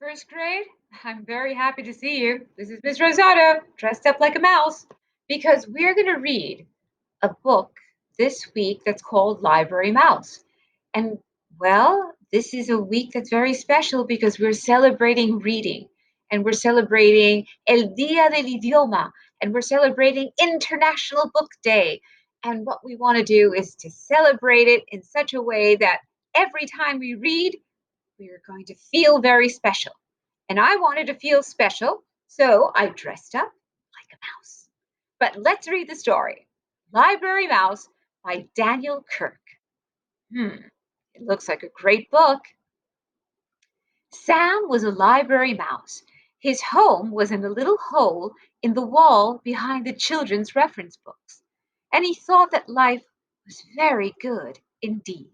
First grade? I'm very happy to see you. This is Miss Rosado, dressed up like a mouse, because we're going to read a book this week that's called Library Mouse. And well, this is a week that's very special because we're celebrating reading and we're celebrating El Día del Idioma and we're celebrating International Book Day. And what we want to do is to celebrate it in such a way that every time we read, we are going to feel very special. And I wanted to feel special, so I dressed up like a mouse. But let's read the story Library Mouse by Daniel Kirk. It looks like a great book. Sam was a library mouse. His home was in a little hole in the wall behind the children's reference books, and he thought that life was very good indeed.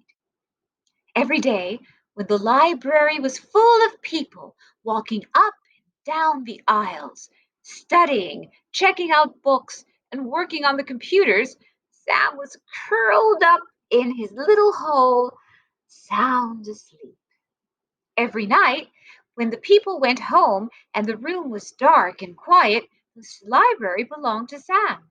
Every day, when the library was full of people walking up and down the aisles, studying, checking out books, and working on the computers, Sam was curled up in his little hole, sound asleep. Every night, when the people went home and the room was dark and quiet, the library belonged to Sam.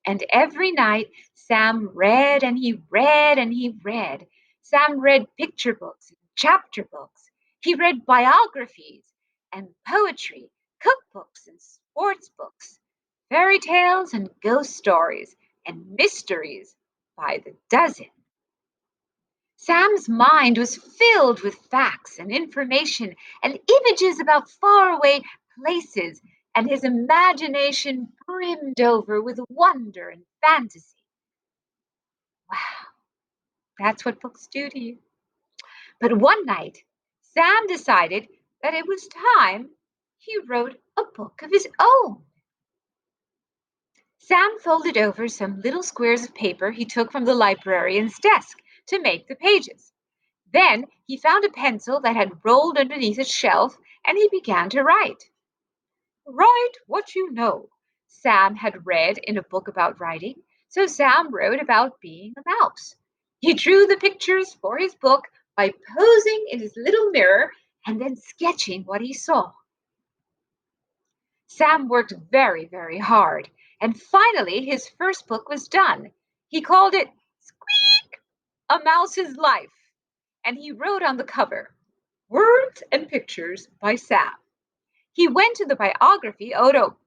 And every night Sam read and he read and he read. Sam read picture books and chapter books. He read biographies and poetry, cookbooks and sports books, fairy tales and ghost stories, and mysteries by the dozen. Sam's mind was filled with facts and information and images about faraway places, and his imagination brimmed over with wonder and fantasy. Wow, that's what books do to you. But one night, Sam decided that it was time he wrote a book of his own. Sam folded over some little squares of paper he took from the librarian's desk to make the pages. Then he found a pencil that had rolled underneath a shelf and he began to write. Write what you know, Sam had read in a book about writing, so Sam wrote about being a mouse. He drew the pictures for his book by posing in his little mirror and then sketching what he saw. Sam worked very, very hard, and finally his first book was done. He called it Squeak! A Mouse's Life, and he wrote on the cover, Words and Pictures by Sam. He went to the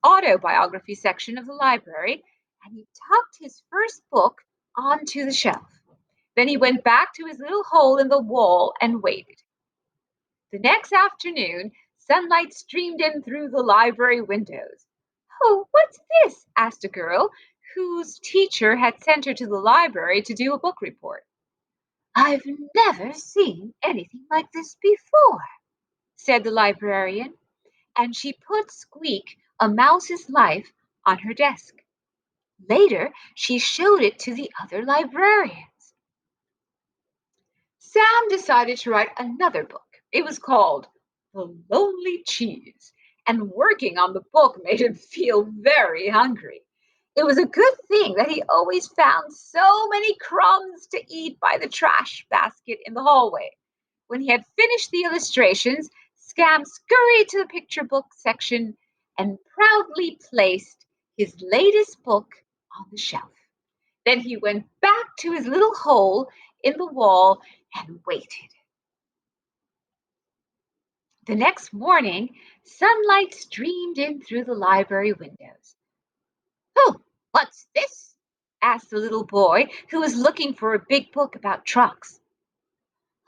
autobiography section of the library and he tucked his first book onto the shelf. Then he went back to his little hole in the wall and waited. The next afternoon, sunlight streamed in through the library windows. Oh, what's this? Asked a girl whose teacher had sent her to the library to do a book report. I've never seen anything like this before, said the librarian, and she put Squeak, a mouse's life, on her desk. Later, she showed it to the other librarians. Sam decided to write another book. It was called The Lonely Cheese, and working on the book made him feel very hungry. It was a good thing that he always found so many crumbs to eat by the trash basket in the hallway. When he had finished the illustrations, Scam scurried to the picture book section and proudly placed his latest book on the shelf. Then he went back to his little hole in the wall and waited. The next morning, sunlight streamed in through the library windows. Oh, what's this? Asked the little boy who was looking for a big book about trucks.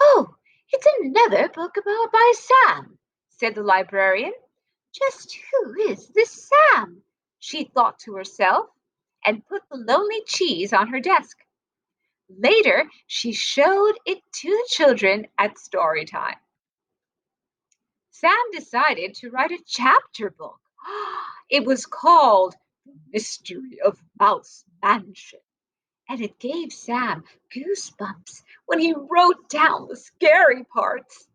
Oh, it's another book about by Sam, said the librarian. Just who is this Sam? She thought to herself, and put the lonely cheese on her desk. Later, she showed it to the children at story time. Sam decided to write a chapter book. It was called The Mystery of Mouse Mansion, and it gave Sam goosebumps when he wrote down the scary parts.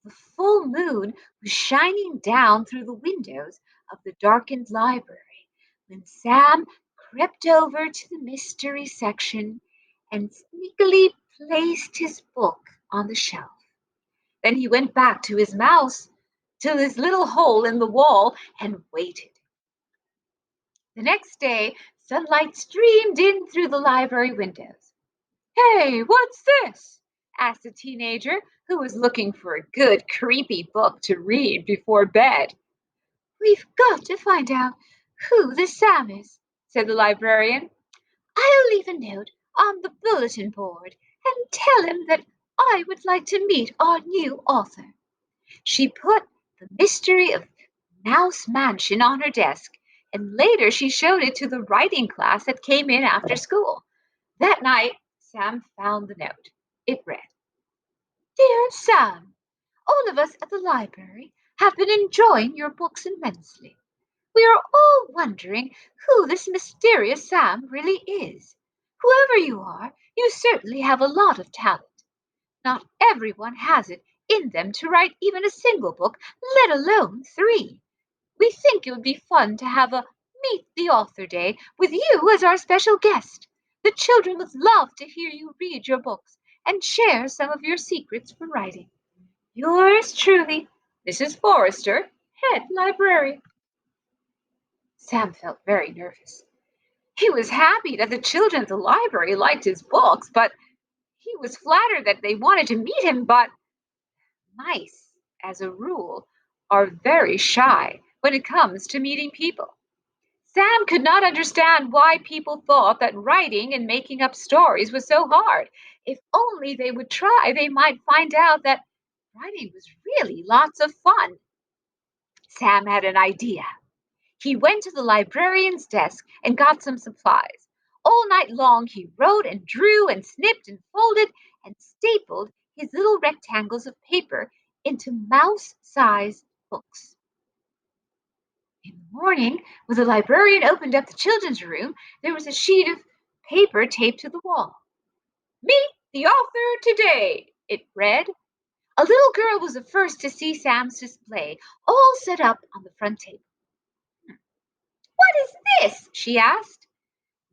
The full moon was shining down through the windows of the darkened library when Sam crept over to the mystery section and sneakily placed his book on the shelf. Then he went back to his mouse to this little hole in the wall and waited. The next day, sunlight streamed in through the library windows. "Hey, what's this?" asked a teenager who was looking for a good, creepy book to read before bed. "We've got to find out who this Sam is," said the librarian. "I'll leave a note on the bulletin board and tell him that I would like to meet our new author." She put The Mystery of Mouse Mansion on her desk, and later she showed it to the writing class that came in after school. That night, Sam found the note. It read, "Dear Sam, all of us at the library have been enjoying your books immensely. We are all wondering who this mysterious Sam really is. Whoever you are, you certainly have a lot of talent. Not everyone has it in them to write even a single book, let alone 3. We think it would be fun to have a Meet the Author Day with you as our special guest. The children would love to hear you read your books and share some of your secrets for writing. Yours truly, Mrs. Forrester, Head Librarian." Sam felt very nervous. He was happy that the children at the library liked his books, but he was flattered that they wanted to meet him. But mice, as a rule, are very shy when it comes to meeting people. Sam could not understand why people thought that writing and making up stories was so hard. If only they would try, they might find out that writing was really lots of fun. Sam had an idea. He went to the librarian's desk and got some supplies. All night long he wrote and drew and snipped and folded and stapled his little rectangles of paper into mouse-sized books. In the morning, when the librarian opened up the children's room, there was a sheet of paper taped to the wall. "Meet the author today," it read. A little girl was the first to see Sam's display, all set up on the front table. "What is this?" she asked.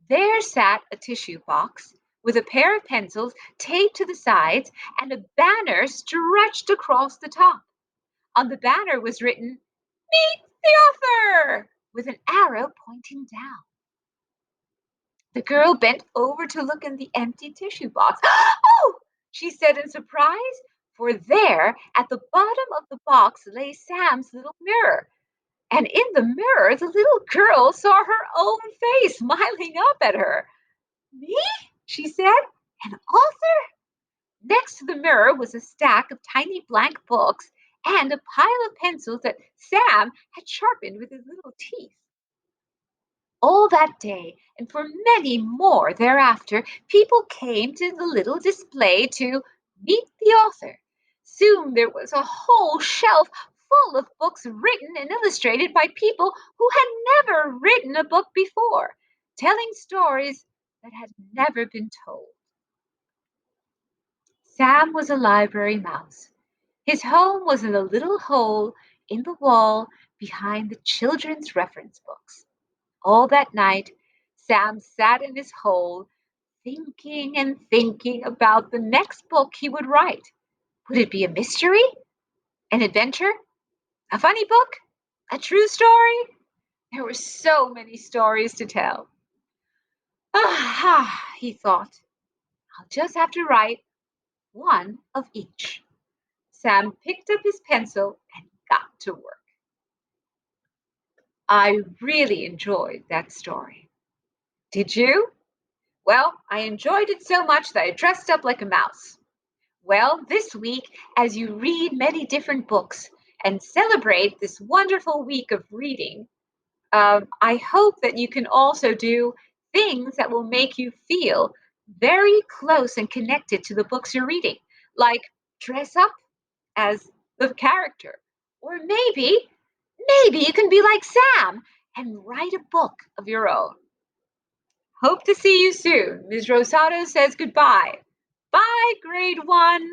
There sat a tissue box with a pair of pencils taped to the sides and a banner stretched across the top. On the banner was written, "Meet the author," with an arrow pointing down. The girl bent over to look in the empty tissue box. "Oh!" she said in surprise, for there at the bottom of the box lay Sam's little mirror. And in the mirror, the little girl saw her own face smiling up at her. "Me?" she said. "An author?" Next to the mirror was a stack of tiny blank books and a pile of pencils that Sam had sharpened with his little teeth. All that day, and for many more thereafter, people came to the little display to meet the author. Soon there was a whole shelf full of books written and illustrated by people who had never written a book before, telling stories that had never been told. Sam was a library mouse. His home was in a little hole in the wall behind the children's reference books. All that night, Sam sat in his hole, thinking and thinking about the next book he would write. Would it be a mystery? An adventure? A funny book? A true story? There were so many stories to tell. Ah, he thought, I'll just have to write one of each. Sam picked up his pencil and got to work. I really enjoyed that story. Did you? Well, I enjoyed it so much that I dressed up like a mouse. Well, this week, as you read many different books and celebrate this wonderful week of reading, I hope that you can also do things that will make you feel very close and connected to the books you're reading, like dress up as the character, or maybe you can be like Sam and write a book of your own. Hope to see you soon. Ms. Rosado says goodbye. Bye, grade 1.